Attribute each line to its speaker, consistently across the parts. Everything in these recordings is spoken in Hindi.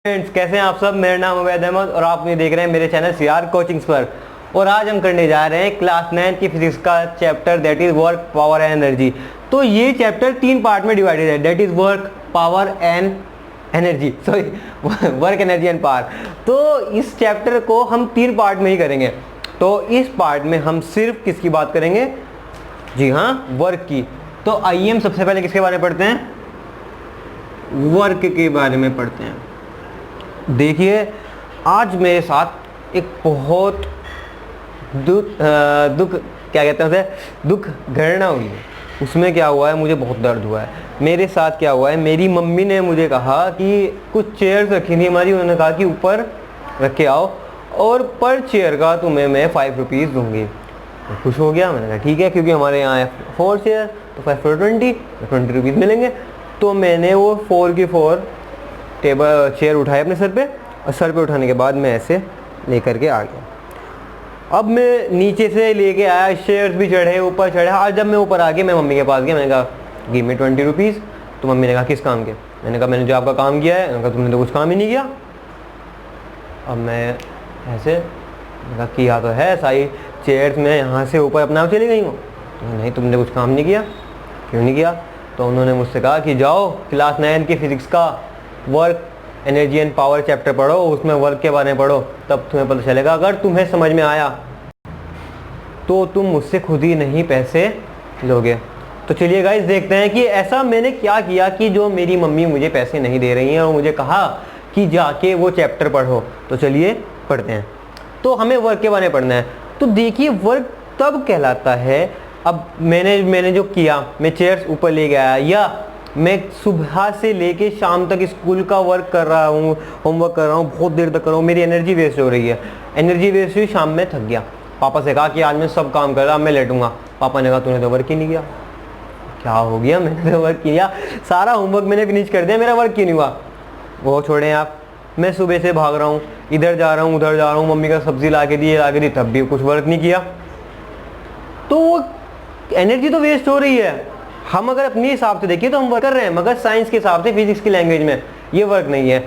Speaker 1: फ्रेंड्स, कैसे हैं आप सब। मेरा नाम अवैध अहमद और आप मुझे देख रहे हैं मेरे चैनल सीआर कोचिंग्स पर। और आज हम करने जा रहे हैं क्लास 9 की फिजिक्स का chapter, that is work, power and energy. तो ये चैप्टर 3 पार्ट में डिवाइडेड है, that is work, power and energy, sorry work, energy and power. तो इस चैप्टर को हम 3 पार्ट में ही करेंगे। तो इस पार्ट में हम सिर्फ किसकी बात करेंगे? जी हाँ, वर्क की। तो आइए हम सबसे पहले किसके बारे में पढ़ते हैं? वर्क के बारे में पढ़ते हैं। देखिए, आज मेरे साथ एक बहुत दुख क्या कहते हैं उसे, दुख घटना हुई है। उसमें क्या हुआ है, मुझे बहुत दर्द हुआ है। मेरे साथ क्या हुआ है, मेरी मम्मी ने मुझे कहा कि कुछ चेयर्स रखी थी हमारी, उन्होंने कहा कि ऊपर रख के आओ और पर चेयर का तुम्हें मैं 5 रुपीज़ दूँगी। मैं खुश हो गया, मैंने कहा ठीक है, क्योंकि हमारे यहाँ है 4 चेयर, तो 5 for 20 रुपीज़ मिलेंगे। तो मैंने वो 4 की 4 टेबल चेयर उठाए अपने सर पे, और सर पे उठाने के बाद मैं ऐसे लेकर के आ गया। अब मैं नीचे से लेके आया, शेयर्स भी चढ़े, ऊपर चढ़ा। और जब मैं ऊपर आ गया, मैं मम्मी के पास गया, मैंने कहा गिव मी 20 रुपीज़। तो मम्मी ने कहा किस काम के? मैंने कहा मैंने जो आपका काम किया है। मैंने कहा तुमने तो कुछ काम ही नहीं किया। अब मैं ऐसे कहा किया तो है, सारी चेयर्स में यहाँ से ऊपर अपने आप चली गई हूँ। तो नहीं, तुमने कुछ काम नहीं किया। क्यों नहीं किया? तो उन्होंने मुझसे कहा कि जाओ क्लास 9 की फिजिक्स का work, energy and power chapter पढ़ो, उसमें वर्क के बारे में पढ़ो, तब तुम्हें पता चलेगा। अगर तुम्हें समझ में आया तो तुम मुझसे खुद ही नहीं पैसे लोगे। तो चलिए गाइस, देखते हैं कि ऐसा मैंने क्या किया कि जो मेरी मम्मी मुझे पैसे नहीं दे रही हैं और मुझे कहा कि जाके वो चैप्टर पढ़ो। तो चलिए पढ़ते हैं। तो हमें वर्क के बारे में पढ़ना है। तो देखिए, वर्क तब कहलाता है, अब मैंने जो किया, मैं चेयर्स ऊपर ले गया, या मैं सुबह से लेके शाम तक स्कूल का वर्क कर रहा हूँ, होमवर्क कर रहा हूँ, बहुत देर तक कर रहा हूँ, मेरी एनर्जी वेस्ट हो रही है। एनर्जी वेस्ट हुई, शाम में थक गया। पापा से कहा कि आज मैं सब काम कर रहा, मैं लेटूंगा। पापा ने कहा तूने तो वर्क ही नहीं किया। क्या हो गया? मैंने तो वर्क किया, सारा होमवर्क मैंने फिनिश कर दिया, मेरा वर्क क्यों नहीं हुआ? वो छोड़ें आप, मैं सुबह से भाग रहा हूँ, इधर जा रहा हूँ, उधर जा रहा हूँ, मम्मी का सब्जी ला के दी, तब भी कुछ वर्क नहीं किया। तो वो एनर्जी तो वेस्ट हो रही है। हम अगर अपने हिसाब से देखिए तो हम वर्क कर रहे हैं, मगर साइंस के हिसाब से, फिजिक्स की लैंग्वेज में ये वर्क नहीं है।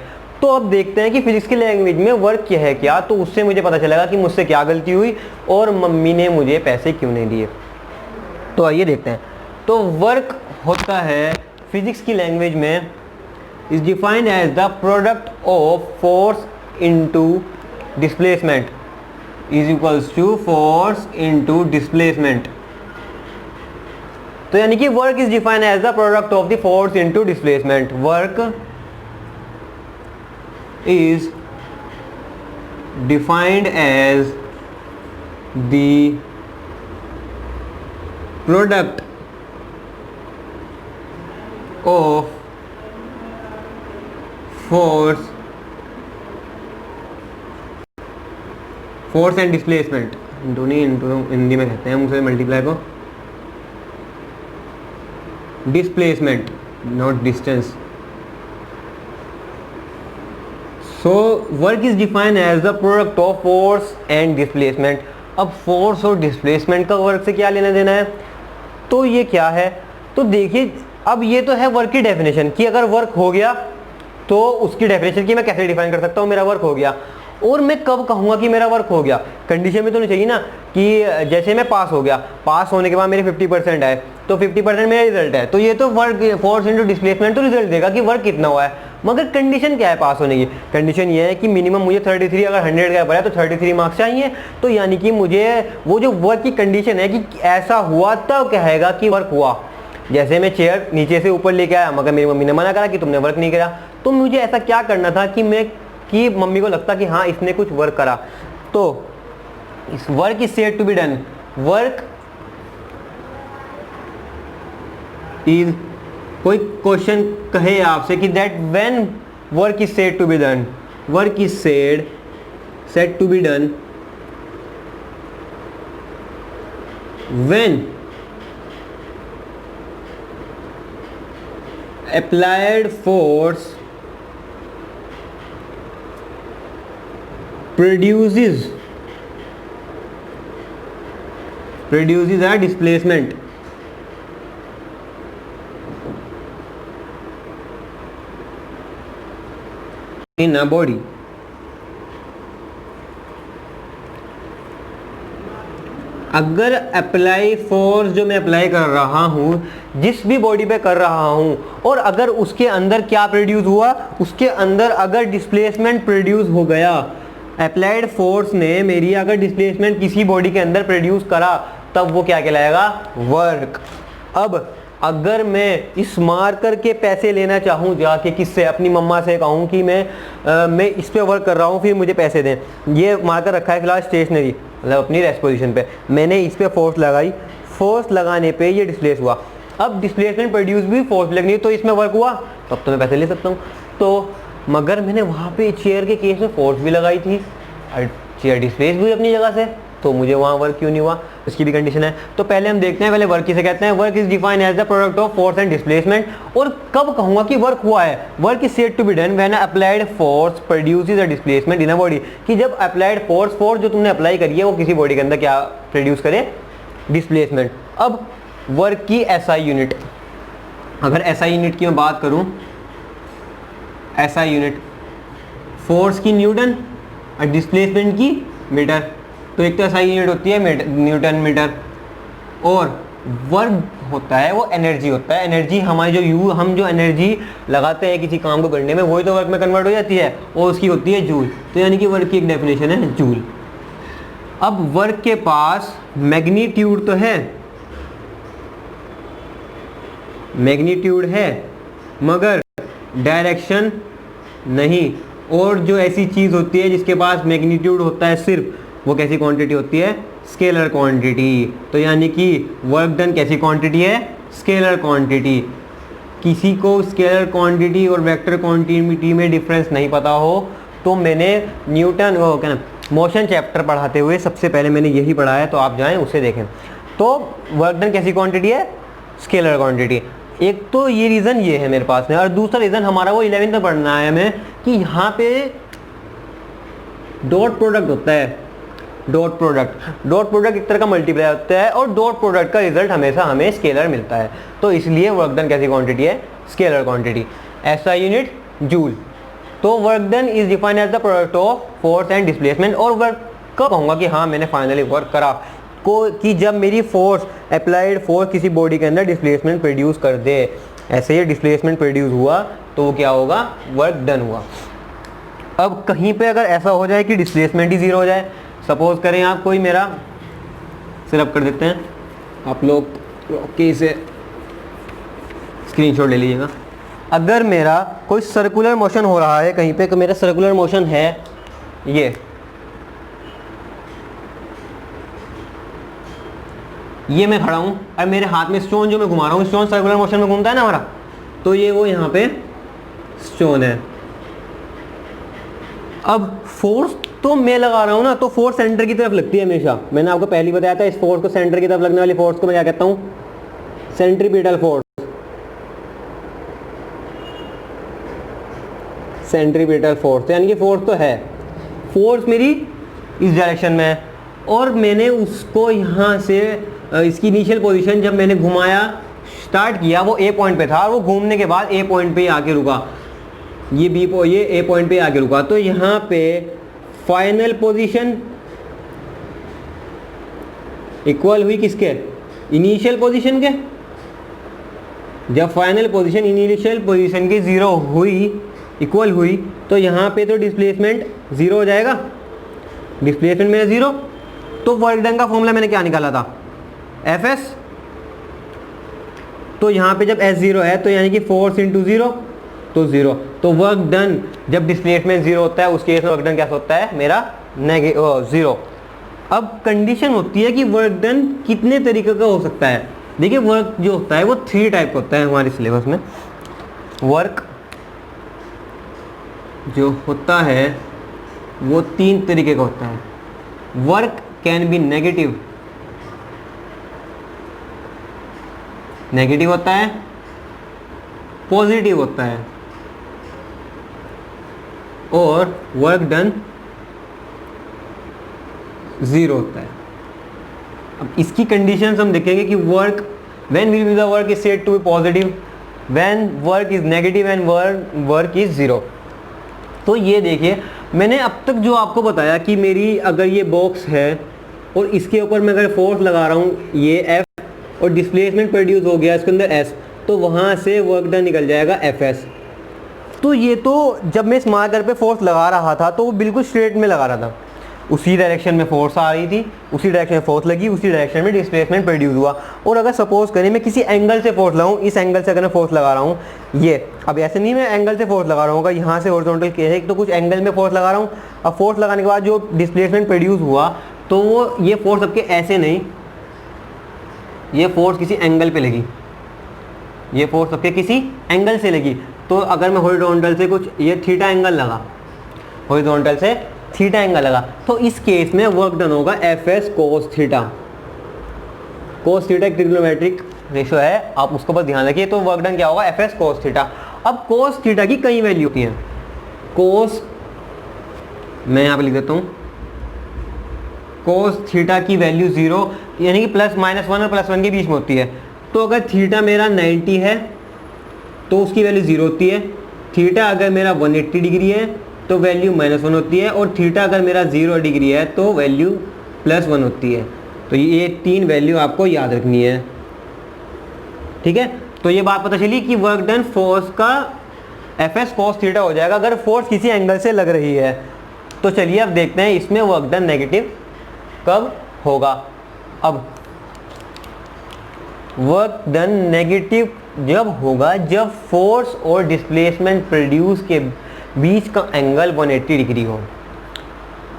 Speaker 1: तो अब देखते हैं कि फिजिक्स की लैंग्वेज में वर्क क्या है क्या। तो उससे मुझे पता चलेगा कि मुझसे क्या गलती हुई और मम्मी ने मुझे पैसे क्यों नहीं दिए। तो आइए देखते हैं। तो वर्क होता है फिजिक्स की लैंग्वेज में, is defined as the product of force into displacement is equals to force into displacement. तो यानी कि work is defined as the product of the force into displacement. Work is defined as the product of force and displacement. Hindi में कहते हैं मुझसे मल्टीप्लाई को displacement, not distance. So work is defined as the product of force and displacement. अब फोर्स और डिस्प्लेसमेंट का वर्क से क्या लेना देना है? तो ये क्या है? तो देखिए, अब ये तो है वर्क की डेफिनेशन कि अगर वर्क हो गया तो उसकी डेफिनेशन की मैं कैसे डिफाइन कर सकता हूँ मेरा वर्क हो गया। और मैं कब कहूँगा कि मेरा वर्क हो गया? कंडीशन में तो नहीं चाहिए ना कि जैसे मैं पास हो गया, पास होने के बाद मेरे 50% आए, तो 50% मेरा रिजल्ट है, तो ये तो वर्क, फोर्स इनटू डिस्प्लेसमेंट तो रिजल्ट देगा कि वर्क कितना हुआ है। मगर कंडीशन क्या है पास होने की? कंडीशन ये है कि मिनिमम मुझे 33, अगर 100 का पड़ा तो 33 मार्क्स चाहिए। तो यानी कि मुझे वो जो वर्क की कंडीशन है कि ऐसा हुआ तब कहेगा कि वर्क हुआ। जैसे मैं चेयर नीचे से ऊपर लेके आया, मगर मेरी मम्मी ने मना करा कि तुमने वर्क नहीं करा। तो मुझे ऐसा क्या करना था कि मम्मी को लगता कि हाँ इसने कुछ वर्क करा। तो इस work is said to be done. Work is, कोई क्वेश्चन कहे आपसे कि that when work is said to be done, work is said to be done when applied force produces a displacement। In a body. अगर अप्लाई फोर्स जो मैं अप्लाई कर रहा हूँ जिस भी बॉडी पे कर रहा हूँ, और अगर उसके अंदर क्या प्रोड्यूस हुआ, उसके अंदर अगर डिस्प्लेसमेंट प्रोड्यूस हो गया, अप्लाइड फोर्स ने मेरी अगर डिस्प्लेसमेंट किसी बॉडी के अंदर प्रोड्यूस करा, तब वो क्या कहलाएगा, वर्क। अब अगर मैं इस मार्कर के पैसे लेना चाहूँ जाके किससे, अपनी मम्मा से कहूँ कि मैं इस पे वर्क कर रहा हूँ, फिर मुझे पैसे दें, ये मार्कर रखा है फिलहाल स्टेशनरी, मतलब अपनी रेस्ट पोजीशन पे, मैंने इस पे फोर्स लगाई, फोर्स लगाने पे ये डिस्प्लेस हुआ, अब डिस्प्लेसमेंट प्रोड्यूस भी फोर्स लगनी है, तो इसमें वर्क हुआ, तब तो मैं पैसे ले सकता हूँ। तो मगर मैंने वहाँ पे चेयर के केस में फोर्स भी लगाई थी और चेयर डिस्प्लेस भी अपनी जगह से, तो मुझे वहाँ वर्क क्यों नहीं हुआ, इसकी भी कंडीशन है। तो पहले हम देखते हैं, पहले वर्क किसे कहते हैं। Work is defined as the product of force and displacement. और कब कहूँगा कि वर्क हुआ है, work is said to be done when applied force produces a displacement in a body, कि जब अप्लाइड फोर्स जो तुमने अप्लाई करी है वो किसी बॉडी के अंदर क्या प्रोड्यूस करे, डिस्प्लेसमेंट। अब वर्क की एसआई यूनिट, अगर एसआई यूनिट की मैं बात करूँ, एसआई यूनिट फोर्स की न्यूटन और डिस्प्लेसमेंट की मीटर, तो एक तो एसआई यूनिट होती है न्यूटन मीटर, और वर्क होता है वो एनर्जी होता है। एनर्जी हमारी हम जो एनर्जी लगाते हैं किसी काम को करने में, वही तो वर्क में कन्वर्ट हो जाती है, और उसकी होती है जूल। तो यानी कि वर्क की एक डेफिनेशन है जूल। अब वर्क के पास मैग्नीट्यूड तो है, मैग्नीट्यूड है मगर डायरेक्शन नहीं। और जो ऐसी चीज़ होती है जिसके पास मैग्नीट्यूड होता है सिर्फ, वो कैसी क्वांटिटी होती है, स्केलर क्वांटिटी। तो यानी कि वर्क डन कैसी क्वांटिटी है, स्केलर क्वांटिटी। किसी को स्केलर क्वांटिटी और वेक्टर क्वांटिटी में डिफरेंस नहीं पता हो, तो मैंने न्यूटन वो क्या ना मोशन चैप्टर पढ़ाते हुए सबसे पहले मैंने यही पढ़ा है, तो आप जाएं उसे देखें। तो वर्क डन कैसी क्वांटिटी है, स्केलर क्वांटिटी। एक तो ये रीज़न ये है मेरे पास में, और दूसरा रीज़न हमारा वो 11th में पढ़ना है हमें, कि यहाँ पे डॉट प्रोडक्ट होता है। डॉट प्रोडक्ट एक तरह का मल्टीप्लाई होता है, और डॉट प्रोडक्ट का रिजल्ट हमेशा हमें स्केलर मिलता है। तो इसलिए वर्क डन कैसी क्वांटिटी है, scalar quantity. SI unit joule. तो work done is defined as the product of force and displacement. और वर्क कब कहूँगा कि हाँ मैंने फाइनली वर्क करा, कि जब मेरी फोर्स अप्लाइड फोर्स किसी बॉडी के अंदर डिस्प्लेसमेंट प्रोड्यूस कर दे। ऐसे ही डिस्प्लेसमेंट प्रोड्यूस हुआ तो वो क्या होगा, वर्क डन हुआ। अब कहीं पे अगर ऐसा हो जाए कि डिस्प्लेसमेंट ही जीरो हो जाए, सपोज करें आप कोई मेरा सिर्फ कर देते हैं आप लोग, ओके इसे स्क्रीनशॉट ले लीजिएगा। अगर मेरा कोई सर्कुलर मोशन हो रहा है कहीं पे, तो मेरा सर्कुलर मोशन है ये मैं खड़ा हूँ और मेरे हाथ में स्टोन जो मैं घुमा रहा हूँ, स्टोन सर्कुलर मोशन में घूमता है ना हमारा, तो ये वो यहाँ पे स्टोन है। अब फोर्स तो मैं लगा रहा हूँ ना, तो फोर्स सेंटर की तरफ लगती है हमेशा। मैंने आपको पहले बताया था, इस फोर्स को सेंटर की तरफ लगने वाली फोर्स को मैं क्या कहता हूँ, सेंट्रीपिटल फोर्स। सेंट्रीपिटल फोर्स यानी कि फोर्स तो है, फोर्स मेरी इस डायरेक्शन में है, और मैंने उसको यहाँ से इसकी इनिशियल पोजीशन जब मैंने घुमाया स्टार्ट किया वो ए पॉइंट पे था, और वो घूमने के बाद ए पॉइंट पे आके रुका, ये ए पॉइंट पे आके रुका। तो यहाँ पे फाइनल पोजीशन इक्वल हुई किसके, इनिशियल पोजीशन के। जब फाइनल पोजीशन इनिशियल पोजीशन की जीरो हुई, इक्वल हुई, तो यहाँ पे तो डिस्प्लेसमेंट जीरो हो जाएगा, डिस्प्लेसमेंट मेरा जीरो। तो वर्क डन का फॉर्मूला मैंने क्या निकाला था, एफ एस। तो यहाँ पे जब एस जीरो है तो यानी कि फोर्स इंटू जीरो, तो जीरो। तो वर्क डन जब डिस्प्लेसमेंट जीरो होता है उस केस में वर्क डन क्या होता है मेरा, जीरो। अब कंडीशन होती है कि वर्क डन कितने तरीके का हो सकता है। देखिए वर्क जो होता है वो 3 टाइप का होता है हमारे सिलेबस में। वर्क जो होता है वो 3 तरीके का होता है। Work can be negative, negative होता है, पॉजिटिव होता है, और वर्क डन जीरो होता है। अब इसकी कंडीशंस हम देखेंगे कि work when will be the work is said to be positive, when work is negative and work is zero. तो ये देखिए, मैंने अब तक जो आपको बताया कि मेरी अगर ये बॉक्स है और इसके ऊपर मैं अगर फोर्स लगा रहा हूँ ये F, और डिस्प्लेसमेंट प्रोड्यूस हो गया इसके अंदर S, तो वहाँ से वर्क डन निकल जाएगा Fs। तो ये तो जब मैं इस मार्कर पे फोर्स लगा रहा था तो वो बिल्कुल स्ट्रेट में लगा रहा था, उसी डायरेक्शन में फोर्स आ रही थी, उसी डायरेक्शन में फोर्स लगी, उसी डायरेक्शन में डिस्प्लेसमेंट प्रोड्यूस हुआ। और अगर सपोज करें मैं किसी एंगल से फोर्स लगाऊं, इस एंगल से अगर मैं फोर्स लगा रहा हूँ, ये अब ऐसे नहीं मैं एंगल से फोर्स लगा रहा हूँ, यहाँ से हॉरिजॉन्टल केस है तो कुछ एंगल में फोर्स लगा रहा हूँ। अब फोर्स लगाने के बाद जो डिस्प्लेसमेंट प्रोड्यूस हुआ तो वो ये फोर्स सबके ऐसे नहीं, ये फोर्स किसी एंगल पे लगी, ये फोर्स सबके किसी एंगल से लगी। तो अगर मैं हॉरिजॉन्टल से कुछ ये थीटा एंगल लगा, हॉरिजॉन्टल से थीटा एंगल लगा, तो इस केस में वर्क डन होगा Fs cos theta. Cos theta एक ट्रिग्नोमेट्रिक रेशियो है, आप उसको बस ध्यान रखिए। तो वर्क डन क्या होगा Fs कोस थीटा। अब कोस थीटा की कई वैल्यू होती हैं। कोस मैं यहाँ पे लिख देता हूँ, कोस थीटा की वैल्यू 0 यानी कि +-1 और +1 के बीच में होती है। तो अगर थीटा मेरा 90 है तो उसकी वैल्यू 0 होती है। थीटा अगर मेरा 180 डिग्री है तो वैल्यू -1 होती है, और थीटा अगर मेरा 0 डिग्री है तो वैल्यू +1 होती है। तो ये 3 वैल्यू आपको याद रखनी है, ठीक है। तो ये बात पता चली कि वर्क डन फोर्स का Fs cos थीटा हो जाएगा अगर फोर्स किसी एंगल से लग रही है। तो चलिए अब देखते हैं इसमें वर्क डन नेगेटिव कब होगा। अब वर्क डन नेगेटिव जब होगा जब फोर्स और डिस्प्लेसमेंट प्रोड्यूस के बीच का एंगल 180 डिग्री हो।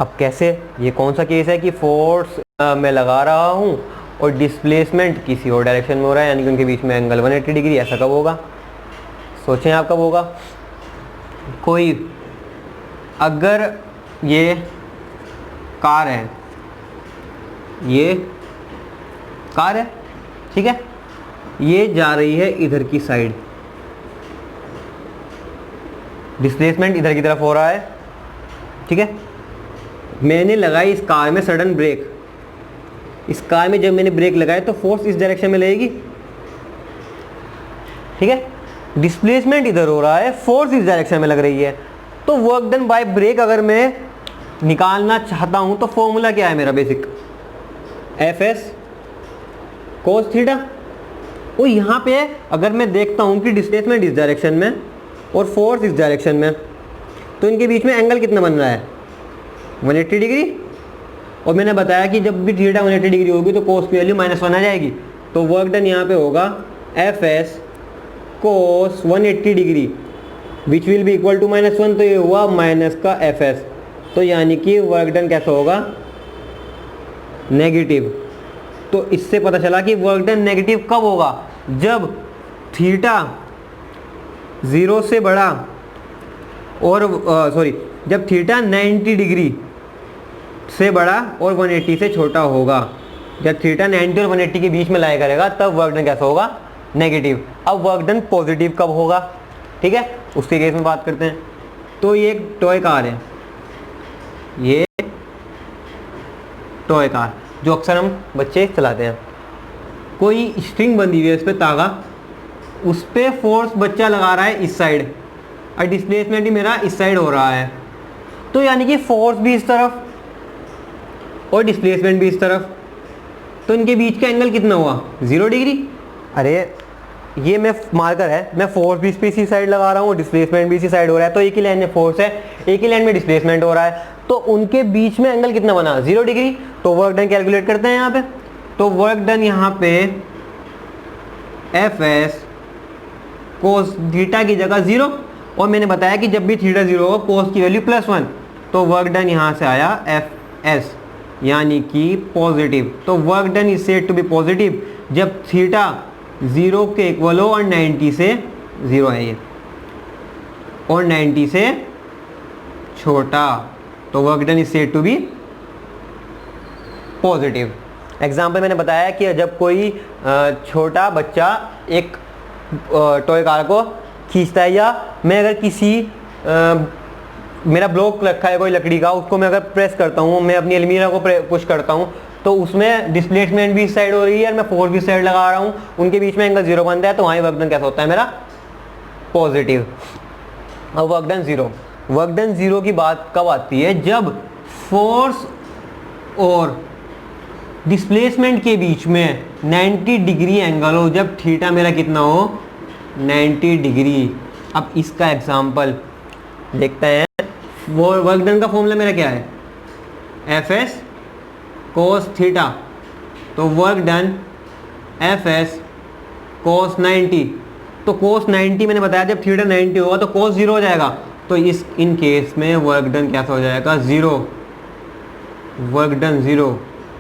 Speaker 1: अब कैसे, ये कौन सा केस है कि फोर्स मैं लगा रहा हूँ और डिस्प्लेसमेंट किसी और डायरेक्शन में हो रहा है, यानी कि उनके बीच में एंगल 180 डिग्री, ऐसा कब होगा? सोचें आप कब होगा। कोई अगर ये कार है, ये कार है, ठीक है, ये जा रही है इधर की साइड, डिस्प्लेसमेंट इधर की तरफ हो रहा है, ठीक है। मैंने लगाई इस कार में सडन ब्रेक, इस कार में जब मैंने ब्रेक लगाया तो फोर्स इस डायरेक्शन में लगेगी, ठीक है। डिस्प्लेसमेंट इधर हो रहा है, फोर्स इस डायरेक्शन में लग रही है। तो वर्क डन बाय ब्रेक अगर मैं निकालना चाहता हूं तो फॉर्मूला क्या है मेरा बेसिक, Fs cos थीटा। और यहाँ पे अगर मैं देखता हूँ कि डिस्प्लेसमेंट इस डायरेक्शन में और फोर्स इस डायरेक्शन में, तो इनके बीच में एंगल कितना बन रहा है, 180 डिग्री। और मैंने बताया कि जब भी थीटा 180 डिग्री होगी तो कोस की वैल्यू -1 आ जाएगी। तो वर्क डन यहाँ पे होगा Fs cos 180 degree which will be equal to -1। तो ये हुआ माइनस का Fs। तो यानी कि वर्क डन कैसा होगा, नेगेटिव। तो इससे पता चला कि वर्क डन नेगेटिव कब होगा, जब थीटा 0 से बड़ा और जब थीटा 90 डिग्री से बड़ा और 180 से छोटा होगा। जब थीटा 90 और 180 के बीच में लाया करेगा तब वर्क डन कैसा होगा, नेगेटिव। अब वर्क डन पॉजिटिव कब होगा, ठीक है, उसके केस में बात करते हैं। तो ये एक टॉय कार है, ये टॉय कार जो अक्सर हम बच्चे चलाते हैं। कोई स्ट्रिंग बंधी हुई है, इस पर तागा, उस पर फोर्स बच्चा लगा रहा है इस साइड और डिस्प्लेसमेंट भी मेरा इस साइड हो रहा है। तो यानी कि फोर्स भी इस तरफ और डिस्प्लेसमेंट भी इस तरफ, तो इनके बीच का एंगल कितना हुआ, 0 डिग्री। अरे ये मैं मार्कर है, मैं फोर्स भी इसी साइड लगा रहा हूँ, डिस्प्लेसमेंट भी इसी साइड हो रहा है। तो एक ही लाइन में फोर्स है, एक ही लाइन में डिस्प्लेसमेंट हो रहा है, तो उनके बीच में एंगल कितना बना, 0 डिग्री। तो वर्क डन कैलकुलेट करते हैं यहाँ पे। तो वर्क डन यहाँ पे Fs कोस थीटा की जगह 0, और मैंने बताया कि जब भी थीटा 0 हो कोस की वैल्यू +1। तो वर्क डन यहाँ से आया Fs यानी कि पॉजिटिव। तो work done is said to be positive जब थीटा 0 के इक्वल हो और 90 से 0 है ये, और 90 से छोटा। तो work done is said to be positive. Example मैंने बताया कि जब कोई छोटा बच्चा एक टॉय कार को खींचता है, या मैं अगर किसी मेरा ब्लॉक रखा है कोई लकड़ी का, उसको मैं अगर प्रेस करता हूँ, मैं अपनी अलमीरा को पुश करता हूँ, तो उसमें डिस्प्लेसमेंट भी इस साइड हो रही है और मैं फोर्स भी इस साइड लगा रहा हूँ, उनके बीच में एंगल 0 बनता है। तो वहाँ वर्क डन कैसा होता है मेरा, पॉजिटिव। और work done 0। Work done zero की बात कब आती है? जब फोर्स और डिस्प्लेसमेंट के बीच में 90 डिग्री एंगल हो, जब थीटा मेरा कितना हो 90 डिग्री। अब इसका एग्जांपल देखते हैं। वो वर्क डन का फॉर्मूला मेरा क्या है? F S cos theta. तो work done F S cos 90। तो कोस 90 मैंने बताया जब थीटा 90 होगा तो कोस 0 हो जाएगा। तो इन केस में वर्क डन कैसा हो जाएगा? 0। Work done 0।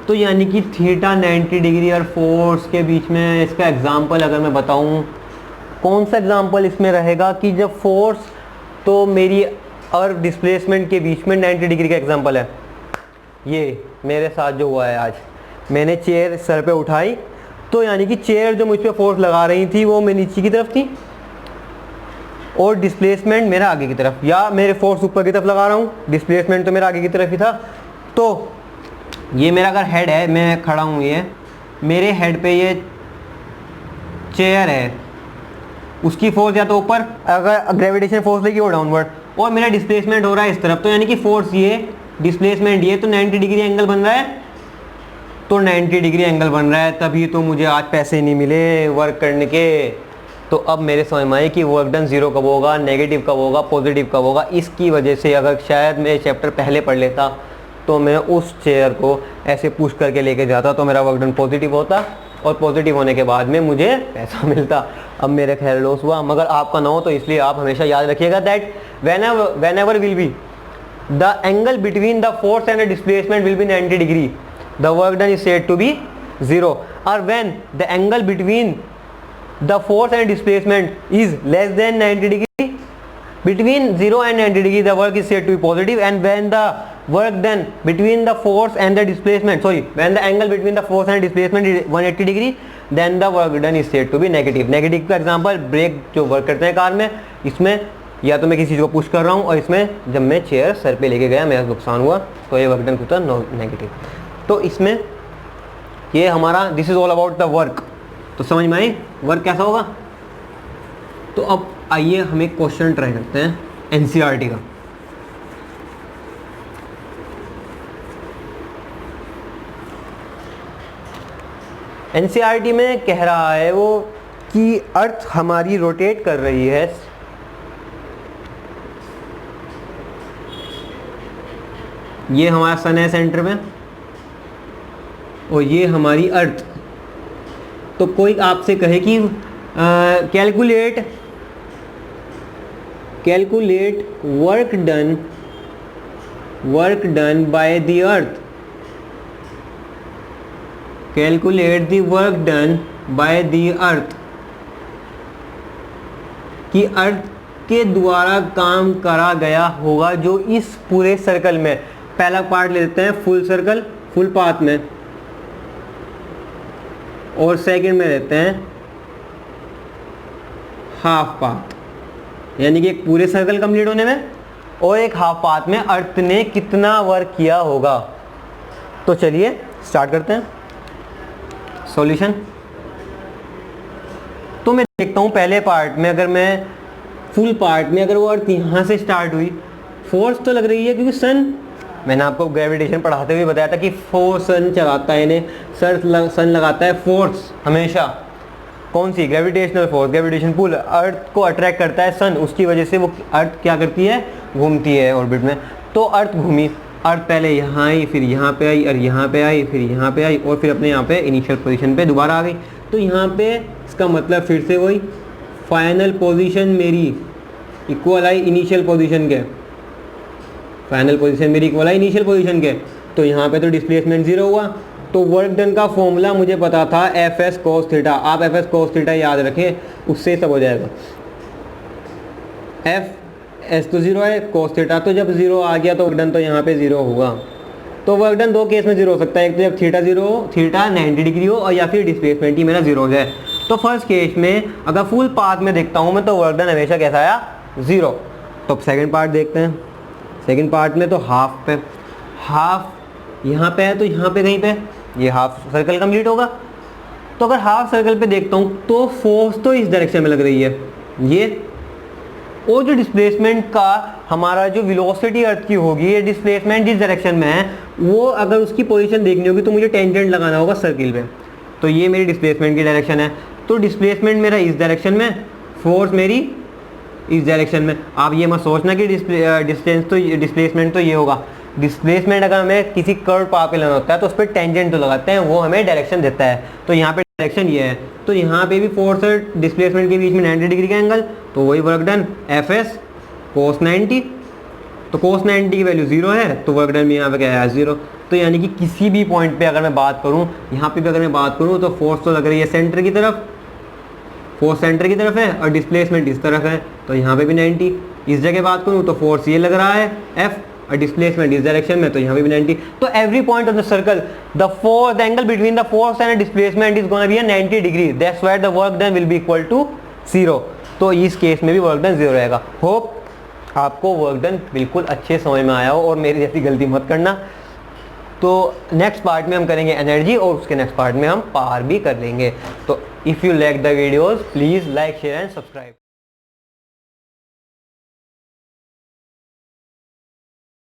Speaker 1: तो यानी कि थीटा 90 डिग्री और फोर्स के बीच में इसका एग्जांपल अगर मैं बताऊं, कौन सा एग्जांपल इसमें रहेगा कि जब फोर्स तो मेरी और डिस्प्लेसमेंट के बीच में 90 डिग्री का एग्जांपल है। ये मेरे साथ जो हुआ है, आज मैंने चेयर सर पे उठाई तो यानी कि चेयर जो मुझ पे फोर्स लगा रही थी वो मैं नीचे की तरफ थी और डिस्प्लेसमेंट मेरा आगे की तरफ, या मेरे फोर्स ऊपर की तरफ लगा रहा हूँ, डिस्प्लेसमेंट तो मेरा आगे की तरफ ही था। तो ये मेरा अगर हेड है, मैं खड़ा हूँ, ये मेरे हेड पे ये चेयर है, उसकी फोर्स या तो ऊपर अगर ग्रेविटेशन फोर्स लगी वो डाउनवर्ड, और मेरा डिस्प्लेसमेंट हो रहा है इस तरफ। तो यानी कि फोर्स ये, डिस्प्लेसमेंट ये, तो 90 डिग्री एंगल बन रहा है। तो 90 डिग्री एंगल बन रहा है, तभी तो मुझे आज पैसे नहीं मिले वर्क करने के। तो अब मेरे समझ में आए कि वर्क डन 0 कब होगा, नेगेटिव कब होगा, पॉजिटिव कब होगा। इसकी वजह से अगर शायद मैं चैप्टर पहले पढ़ लेता तो मैं उस चेयर को ऐसे पुश करके लेके जाता तो मेरा वर्क डन पॉजिटिव होता, और पॉजिटिव होने के बाद में मुझे पैसा मिलता। अब मेरा खैर लॉस हुआ, मगर आपका ना हो, तो इसलिए आप हमेशा याद रखिएगा that whenever will be the angle between the force and the displacement will be 90 degree, the work done is said to be 0. or when the angle between the force and displacement is less than 90 degree, between 0 and 90 degree the work is said to be positive, and when the work done between the force and the displacement, when the angle between the force and displacement is 180 degree, then the work done is said to be negative. Negative का एग्जांपल ब्रेक जो वर्क करते हैं कार में, इसमें या तो मैं किसी चीज़ को पुश कर रहा हूँ और इसमें जब मैं चेयर सर पे लेके गया मेरा नुकसान हुआ, तो ये वर्क डन होता है नेगेटिव। तो इसमें ये हमारा this is all about the work. तो समझ में आई वर्क कैसा होगा। तो अब आइए हम एक क्वेश्चन ट्राई करते हैं एनसीईआरटी का। एनसीईआरटी में कह रहा है वो कि अर्थ हमारी रोटेट कर रही है, ये हमारा सन है सेंटर में और ये हमारी अर्थ। तो कोई आपसे कहे कि calculate work done by the earth, calculate the work done by the earth, कि अर्थ के द्वारा काम करा गया होगा जो इस पूरे सर्कल में। पहला पार्ट ले लेते हैं फुल सर्कल, फुल पाथ में, और सेकंड में लेते हैं हाफ पाथ, यानी कि एक पूरे सर्कल कंप्लीट होने में और एक हाफ पाथ में अर्थ ने कितना वर्क किया होगा। तो चलिए स्टार्ट करते हैं सॉल्यूशन। तो मैं देखता हूं पहले पार्ट में, अगर मैं फुल पार्ट में अगर वो अर्थ यहाँ से स्टार्ट हुई, फोर्स तो लग रही है क्योंकि सन, मैंने आपको ग्रेविटेशन पढ़ाते हुए बताया था कि फोर्स सन चलाता है, इन्हें सन लगाता है फोर्स हमेशा। कौन सी? ग्रेविटेशनल फोर्स, ग्रेविटेशन पुल अर्थ को अट्रैक्ट करता है सन, उसकी वजह से वो अर्थ क्या करती है, घूमती है ऑर्बिट में। तो अर्थ घूमी, अर्थ पहले यहाँ आई, फिर यहाँ पे आई, और यहाँ पे आई, फिर यहाँ पे आई, और फिर अपने यहाँ पे इनिशियल पोजीशन पे दोबारा आ गई। तो यहाँ पे इसका मतलब फिर से वही फाइनल पोजीशन मेरी इक्वल आई इनिशियल पोजीशन के, फाइनल पोजीशन मेरी इक्वल आई इनिशियल पोजीशन के। तो यहाँ पे तो डिस्प्लेसमेंट 0 हुआ। तो वर्क डन का फॉर्मूला मुझे पता था एफ एस कोस थीटा, आप एफ एस कोस थीटा याद रखें, उससे सब हो जाएगा। एफ एस तो 0 है, कोस थीटा तो जब 0 आ गया तो वर्क डन तो यहाँ पे 0 होगा। तो वर्क डन दो केस में 0 हो सकता है, एक तो जब थीटा 0 हो, थीटा 90 डिग्री हो, और या फिर डिस्प्लेसमेंट ही मेरा 0 हो जाए। तो फर्स्ट केस में अगर फुल पाथ में देखता हूँ मैं तो वर्क डन हमेशा कैसा आया, 0। तो सेकेंड पार्ट देखते हैं। सेकेंड पार्ट में तो हाफ पे, हाफ यहाँ पे है तो यहाँ पे कहीं पे ये हाफ सर्कल कंप्लीट होगा। तो अगर हाफ सर्कल पे देखता हूँ तो फोर्स तो इस डायरेक्शन में लग रही है, ये और जो डिस्प्लेसमेंट का हमारा जो वेलोसिटी अर्थ की होगी, ये डिस्प्लेसमेंट जिस डायरेक्शन में है, वो अगर उसकी पोजीशन देखनी होगी तो मुझे टेंजेंट लगाना होगा सर्किल पे। तो ये मेरी डिस्प्लेसमेंट की डायरेक्शन है, तो डिस्प्लेसमेंट मेरा इस डायरेक्शन में, फोर्स मेरी इस डायरेक्शन में। आप ये मत सोचना कि डिस्प्लेसमेंट तो ये होगा। डिस्प्लेसमेंट अगर हमें किसी कर्व पाथ पे लेना होता है तो उस पर टेंजेंट तो लगाते हैं, वो हमें डायरेक्शन देता है। तो यहाँ पे डायरेक्शन ये है, तो यहाँ पे भी फोर्स और डिस्प्लेसमेंट के बीच में 90 डिग्री का एंगल, तो वही work done F S cos 90। तो कोस 90 की वैल्यू 0 है, तो वर्क डन में यहाँ पे क्या है 0। तो यानी कि किसी भी पॉइंट पे अगर मैं बात करूँ, यहाँ पे भी अगर मैं बात करूँ, तो फोर्स तो लग रही है सेंटर की तरफ, फोर्स सेंटर की तरफ है, और डिस्प्लेसमेंट इस तरफ है, तो यहाँ पे भी 90। इस जगह बात करूँ तो फोर्स ये लग रहा है F, और डिस्प्लेसमेंट इस डायरेक्शन में, तो यहाँ पे भी 90। तो every point of the circle, the angle between the force and displacement is gonna be 90 degree, that's why the work done will be equal to 0। तो इस केस में भी वर्क डन 0 रहेगा। होप आपको वर्क डन बिल्कुल अच्छे समझ में आया हो और मेरी जैसी गलती मत करना। तो नेक्स्ट पार्ट में हम करेंगे एनर्जी, और उसके नेक्स्ट पार्ट में हम पावर भी कर लेंगे। तो if you like the videos please like share and subscribe.